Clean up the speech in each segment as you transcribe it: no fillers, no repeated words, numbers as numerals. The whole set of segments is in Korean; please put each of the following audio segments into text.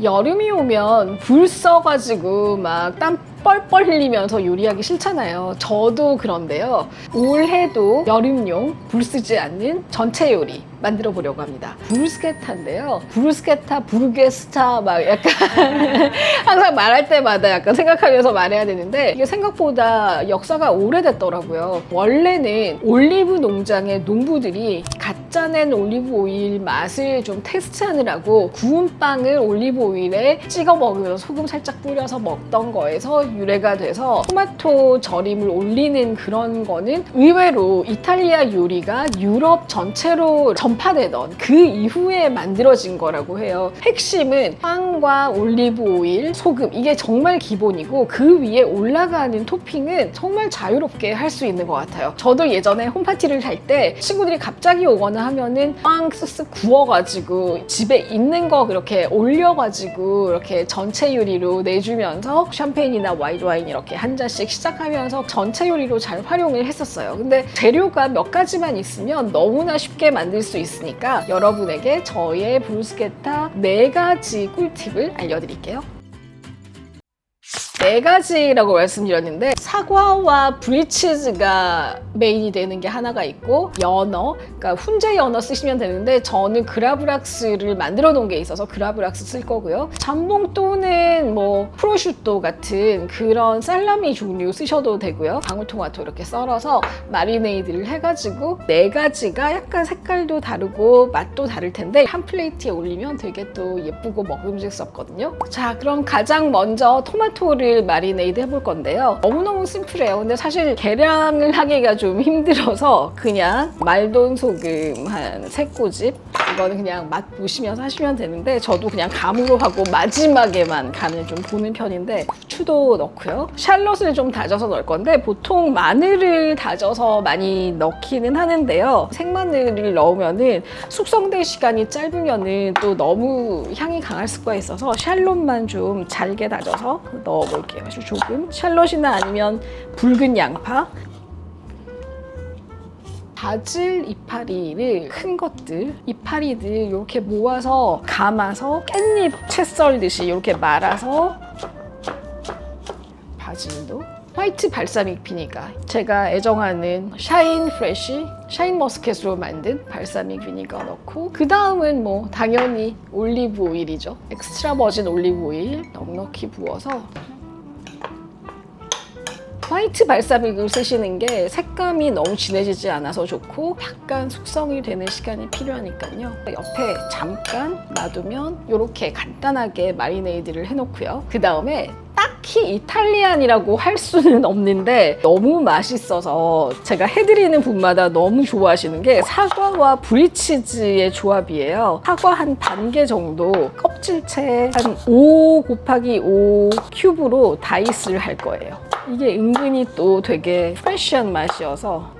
여름이 오면 불 써가지고 막 땀 뻘뻘 흘리면서 요리하기 싫잖아요. 저도 그런데요. 올해도 여름용 불 쓰지 않는 전체 요리 만들어 보려고 합니다. 브루스케타인데요. 브루스케타, 부르게스타 막 약간 항상 말할 때마다 약간 생각하면서 말해야 되는데 이게 생각보다 역사가 오래됐더라고요. 원래는 올리브 농장의 농부들이 가짜 낸 올리브 오일 맛을 좀 테스트하느라고 구운 빵을 올리브 오일에 찍어 먹으면서 소금 살짝 뿌려서 먹던 거에서 유래가 돼서 토마토 절임을 올리는 그런 거는 의외로 이탈리아 요리가 유럽 전체로 전파되던 그 이후에 만들어진 거라고 해요. 핵심은 빵과 올리브 오일, 소금 이게 정말 기본이고 그 위에 올라가는 토핑은 정말 자유롭게 할 수 있는 것 같아요. 저도 예전에 홈파티를 할 때 친구들이 갑자기 오거나 하면은 빵 쓱쓱 구워가지고 집에 있는 거 그렇게 올려가지고 이렇게 전체 요리로 내주면서 샴페인이나 화이트 와인 이렇게 한 잔씩 시작하면서 전체 요리로 잘 활용을 했었어요. 근데 재료가 몇 가지만 있으면 너무나 쉽게 만들 수 있으니까 여러분에게 저의 브루스케타 4가지 꿀팁을 알려드릴게요. 4가지라고 말씀드렸는데 사과와 브리치즈가 메인이 되는 게 하나가 있고 연어, 그러니까 훈제 연어 쓰시면 되는데 저는 그라브락스를 만들어 놓은 게 있어서 그라브락스 쓸 거고요. 잠봉 또는 뭐 프로슈토 같은 그런 살라미 종류 쓰셔도 되고요. 방울토마토 이렇게 썰어서 마리네이드를 해가지고 4가지가 약간 색깔도 다르고 맛도 다를 텐데 한 플레이트에 올리면 되게 또 예쁘고 먹음직스럽거든요. 자, 그럼 가장 먼저 토마토를 마리네이드 해볼 건데요. 너무너무 심플해요. 근데 사실 계량을 하기가 좀 힘들어서 그냥 말돈 소금 한 3꼬집 이거는 그냥 맛 보시면서 하시면 되는데 저도 그냥 감으로 하고 마지막에만 간을 좀 보는 편인데 후추도 넣고요. 샬롯을 좀 다져서 넣을 건데 보통 마늘을 다져서 많이 넣기는 하는데요. 생마늘을 넣으면은 숙성될 시간이 짧으면은 또 너무 향이 강할 수가 있어서 샬롯만 좀 잘게 다져서 넣어볼게요. 아주 조금. 샬롯이나 아니면 붉은 양파, 바질 이파리를 큰 것들, 이파리들 이렇게 모아서 감아서 깻잎 채 썰듯이 이렇게 말아서 바질도 화이트 발사믹 비니가 제가 애정하는 샤인 프레쉬, 샤인 머스켓으로 만든 발사믹 비니가 넣고 그 다음은 뭐 당연히 올리브 오일이죠. 엑스트라 버진 올리브 오일 넉넉히 부어서 화이트 발사믹을 쓰시는 게 색감이 너무 진해지지 않아서 좋고 약간 숙성이 되는 시간이 필요하니까요. 옆에 잠깐 놔두면 이렇게 간단하게 마리네이드를 해놓고요. 그 다음에 딱히 이탈리안이라고 할 수는 없는데 너무 맛있어서 제가 해드리는 분마다 너무 좋아하시는 게 사과와 브리치즈의 조합이에요. 사과 한 반 개 정도 껍질채 한 5 곱하기 5 큐브로 다이스를 할 거예요. 이게 은근히 또 되게 프레쉬한 맛이어서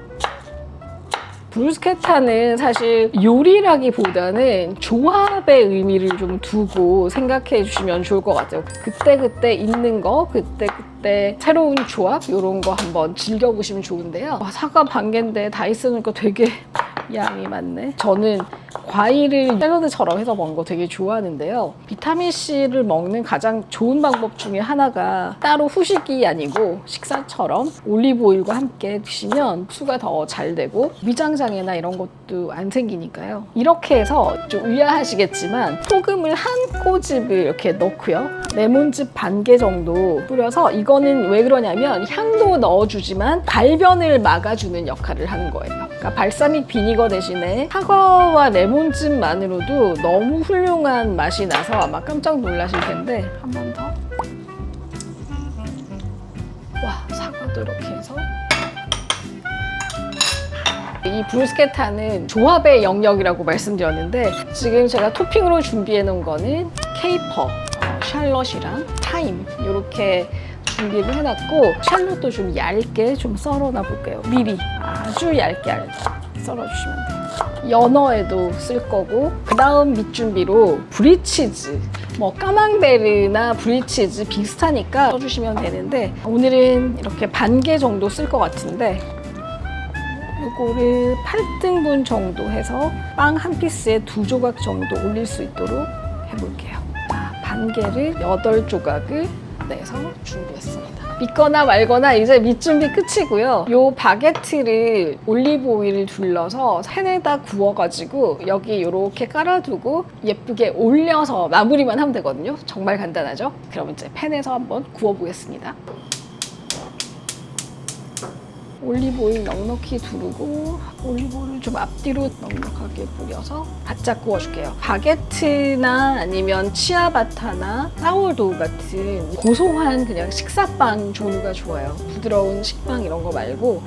브루스케타는 사실 요리라기보다는 조합의 의미를 좀 두고 생각해 주시면 좋을 것 같아요. 그때그때 있는 거, 그때그때 새로운 조합 이런 거 한번 즐겨보시면 좋은데요. 사과 반 개인데 다이스 넣으니까 되게 양이 많네. 저는 과일을 샐러드처럼 해서 먹는 거 되게 좋아하는데요. 비타민C를 먹는 가장 좋은 방법 중에 하나가 따로 후식이 아니고 식사처럼 올리브 오일과 함께 드시면 흡수가 더 잘 되고 위장장애나 이런 것도 안 생기니까요. 이렇게 해서 좀 의아하시겠지만 소금을 한 꼬집을 이렇게 넣고요. 레몬즙 반 개 정도 뿌려서 이거는 왜 그러냐면 향도 넣어주지만 발변을 막아주는 역할을 하는 거예요. 그러니까 발사믹 비니거 대신에 사과와 레몬즙만으로도 너무 훌륭한 맛이 나서 아마 깜짝 놀라실 텐데 한 번 더. 와, 사과도 이렇게 해서 이 브루스케타는 조합의 영역이라고 말씀드렸는데 지금 제가 토핑으로 준비해 놓은 거는 케이퍼, 샬롯이랑 타임 이렇게 준비를 해놨고 샬롯도 좀 얇게 좀 썰어놔 볼게요. 미리 아주 얇게 썰어주시면 돼요. 연어에도 쓸 거고 그 다음 밑준비로 브리치즈 뭐 까망베르나 브리치즈 비슷하니까 써주시면 되는데 오늘은 이렇게 반 개 정도 쓸 것 같은데 이거를 8등분 정도 해서 빵 한 피스에 2조각 정도 올릴 수 있도록 해볼게요. 반개를 8조각을 내서 준비했습니다. 믿거나 말거나 이제 밑준비 끝이고요. 요 바게트를 올리브 오일을 둘러서 팬에다 구워가지고 여기 이렇게 깔아두고 예쁘게 올려서 마무리만 하면 되거든요. 정말 간단하죠? 그럼 이제 팬에서 한번 구워보겠습니다. 올리브 오일 넉넉히 두르고 올리브 오일을 좀 앞뒤로 넉넉하게 뿌려서 바짝 구워줄게요. 바게트나 아니면 치아바타나 사워도우 같은 고소한 그냥 식사빵 종류가 좋아요. 부드러운 식빵 이런 거 말고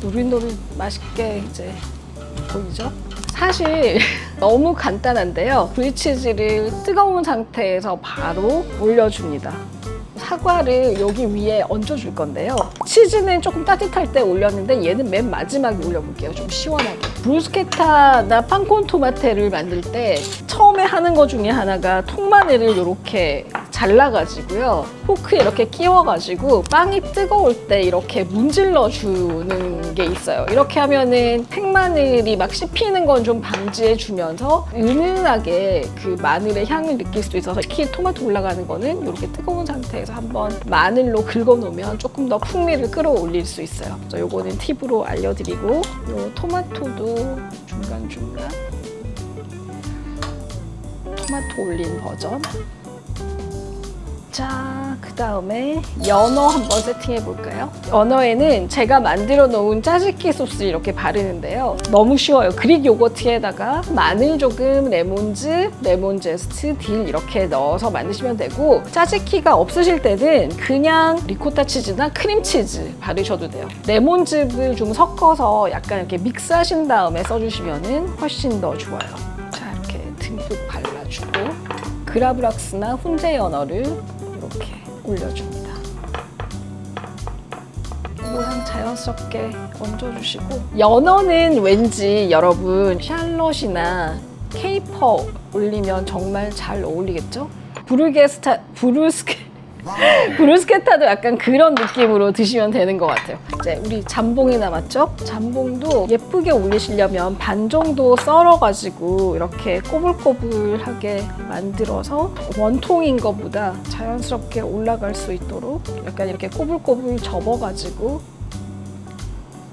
노릇노릇 맛있게 이제 보이죠? 사실 너무 간단한데요. 브리치즈를 뜨거운 상태에서 바로 올려줍니다. 사과를 여기 위에 얹어줄 건데요. 치즈는 조금 따뜻할 때 올렸는데 얘는 맨 마지막에 올려볼게요. 좀 시원하게. 브루스케타나 팡콘토마테를 만들 때 처음에 하는 거 중에 하나가 통마늘을 이렇게 잘라가지고요. 포크에 이렇게 끼워가지고 빵이 뜨거울 때 이렇게 문질러 주는 게 있어요. 이렇게 하면은 생마늘이 막 씹히는 건 좀 방지해주면서 은은하게 그 마늘의 향을 느낄 수도 있어서 특히 토마토 올라가는 거는 이렇게 뜨거운 상태에서 한번 마늘로 긁어놓으면 조금 더 풍미를 끌어올릴 수 있어요. 그래서 요거는 팁으로 알려드리고 요 토마토도 중간중간 토마토 올린 버전. 자, 그 다음에 연어 한번 세팅해 볼까요? 연어에는 제가 만들어 놓은 짜즈키 소스를 이렇게 바르는데요. 너무 쉬워요. 그릭 요거트에다가 마늘 조금, 레몬즙, 레몬 제스트, 딜 이렇게 넣어서 만드시면 되고 짜즈키가 없으실 때는 그냥 리코타 치즈나 크림치즈 바르셔도 돼요. 레몬즙을 좀 섞어서 약간 이렇게 믹스하신 다음에 써주시면 훨씬 더 좋아요. 자, 이렇게 듬뿍 발라주고 그라브락스나 훈제 연어를 이렇게 올려줍니다. 모양 자연스럽게 얹어주시고 연어는 왠지 여러분 샬롯이나 케이퍼 올리면 정말 잘 어울리겠죠? 브루스케타도 약간 그런 느낌으로 드시면 되는 것 같아요. 이제 우리 잠봉이 남았죠? 잠봉도 예쁘게 올리시려면 반 정도 썰어가지고 이렇게 꼬불꼬불하게 만들어서 원통인 것보다 자연스럽게 올라갈 수 있도록 약간 이렇게 꼬불꼬불 접어가지고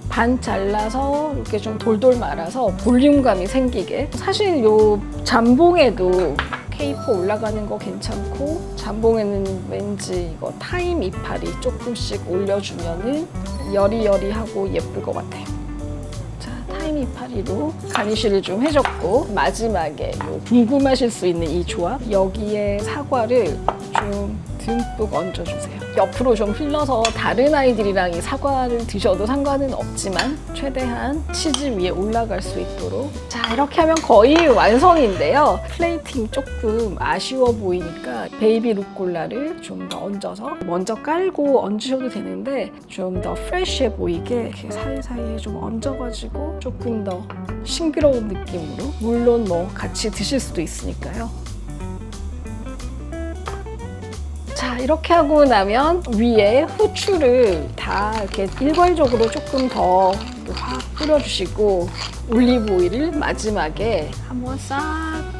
반 잘라서 이렇게 좀 돌돌 말아서 볼륨감이 생기게. 사실 요 잠봉에도 케이퍼 올라가는 거 괜찮고 잠봉에는 왠지 이거 타임 이파리 조금씩 올려주면은 여리여리하고 예쁠 것 같아요. 자, 타임 이파리로 가니쉬를 좀 해줬고 마지막에 궁금하실 수 있는 이 조합 여기에 사과를 좀 듬뿍 얹어주세요. 옆으로 좀 흘러서 다른 아이들이랑 이 사과를 드셔도 상관은 없지만 최대한 치즈 위에 올라갈 수 있도록. 자, 이렇게 하면 거의 완성인데요. 플레이팅 조금 아쉬워 보이니까 베이비 루꼴라를 좀 더 얹어서 먼저 깔고 얹으셔도 되는데 좀 더 프레쉬해 보이게 이렇게 사이사이에 좀 얹어가지고 조금 더 싱그러운 느낌으로 물론 뭐 같이 드실 수도 있으니까요. 자, 이렇게 하고 나면 위에 후추를 다 이렇게 일괄적으로 조금 더 확 뿌려주시고 올리브 오일을 마지막에 한번 싹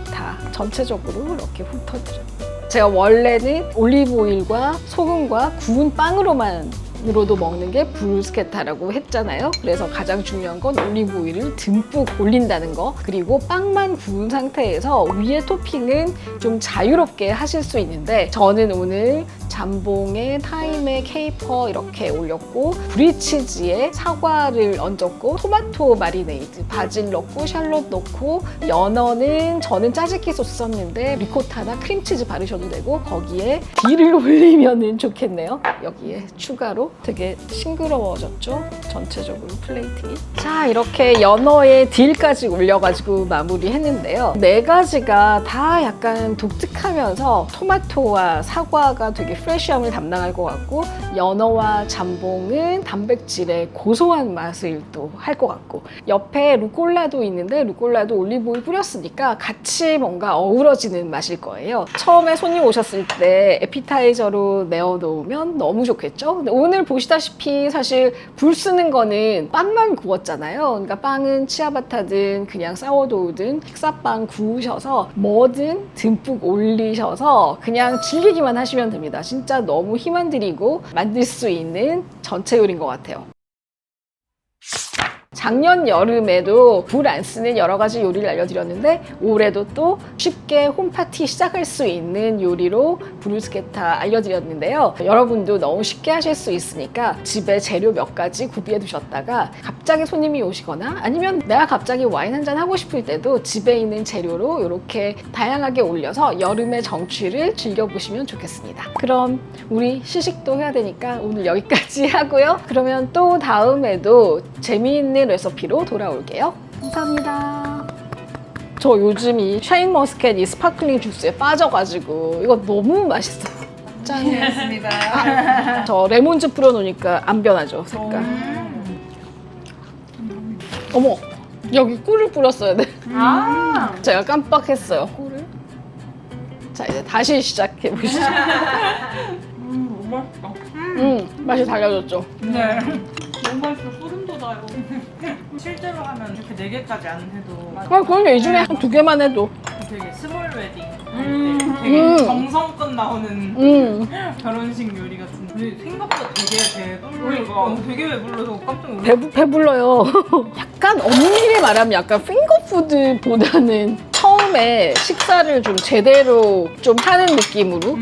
다 전체적으로 이렇게 훑어드려요. 제가 원래는 올리브 오일과 소금과 구운 빵으로도 먹는 게 브루스케타라고 했잖아요. 그래서 가장 중요한 건 올리브 오일을 듬뿍 올린다는 거. 그리고 빵만 구운 상태에서 위에 토핑은 좀 자유롭게 하실 수 있는데 저는 오늘 잠봉에 타임에 케이퍼 이렇게 올렸고 브리치즈에 사과를 얹었고 토마토 마리네이드 바질 넣고 샬롯 넣고 연어는 저는 짜즈키 소스 썼는데 리코타나 크림치즈 바르셔도 되고 거기에 딜을 올리면 좋겠네요. 여기에 추가로 되게 싱그러워졌죠? 전체적으로 플레이팅이. 자, 이렇게 연어에 딜까지 올려가지고 마무리했는데요. 4가지가 다 약간 독특하면서 토마토와 사과가 되게 프레쉬함을 담당할 것 같고 연어와 잠봉은 단백질의 고소한 맛을 또 할 것 같고 옆에 루꼴라도 있는데 루꼴라도 올리브오일 뿌렸으니까 같이 뭔가 어우러지는 맛일 거예요. 처음에 손님 오셨을 때 에피타이저로 내어놓으면 너무 좋겠죠? 근데 오늘 오늘 보시다시피 사실 불 쓰는 거는 빵만 구웠잖아요. 그러니까 빵은 치아바타든 그냥 사워도우든 식사빵 구우셔서 뭐든 듬뿍 올리셔서 그냥 즐기기만 하시면 됩니다. 진짜 너무 힘 안 들이고 만들 수 있는 전체 요리인 것 같아요. 작년 여름에도 불 안 쓰는 여러 가지 요리를 알려드렸는데 올해도 또 쉽게 홈파티 시작할 수 있는 요리로 브루스케타 알려드렸는데요. 여러분도 너무 쉽게 하실 수 있으니까 집에 재료 몇 가지 구비해 두셨다가 갑자기 손님이 오시거나 아니면 내가 갑자기 와인 한 잔 하고 싶을 때도 집에 있는 재료로 이렇게 다양하게 올려서 여름의 정취를 즐겨보시면 좋겠습니다. 그럼 우리 시식도 해야 되니까 오늘 여기까지 하고요. 그러면 또 다음에도 재미있는 레시피로 돌아올게요. 감사합니다. 저 요즘 이 샤인머스켓 이 스파클링 주스에 빠져가지고 이거 너무 맛있어요. 짠. 고맙습니다. 저 레몬즙 뿌려놓으니까 안 변하죠, 색깔. 어머, 여기 꿀을 뿌렸어야 돼. 아, 제가 깜빡했어요. 꿀을. 자, 이제 다시 시작해 보시죠. 너무 맛있다. 맛이 달라졌죠. 네. 너무 맛있어. 소름 돋아요. 실제로 하면 이렇게 4개까지 안 해도 아, 그런데 이 중에 한 2개만 해도. 되게 스몰 웨딩 할 때 되게 정성껏 나오는 결혼식 요리 같은데 근데 생각보다 되게 배불러. 되게 배불러서 깜짝 놀랐어. 배불러요. 약간 엄밀히 말하면 약간 핑거푸드보다는 처음에 식사를 좀 제대로 좀 하는 느낌으로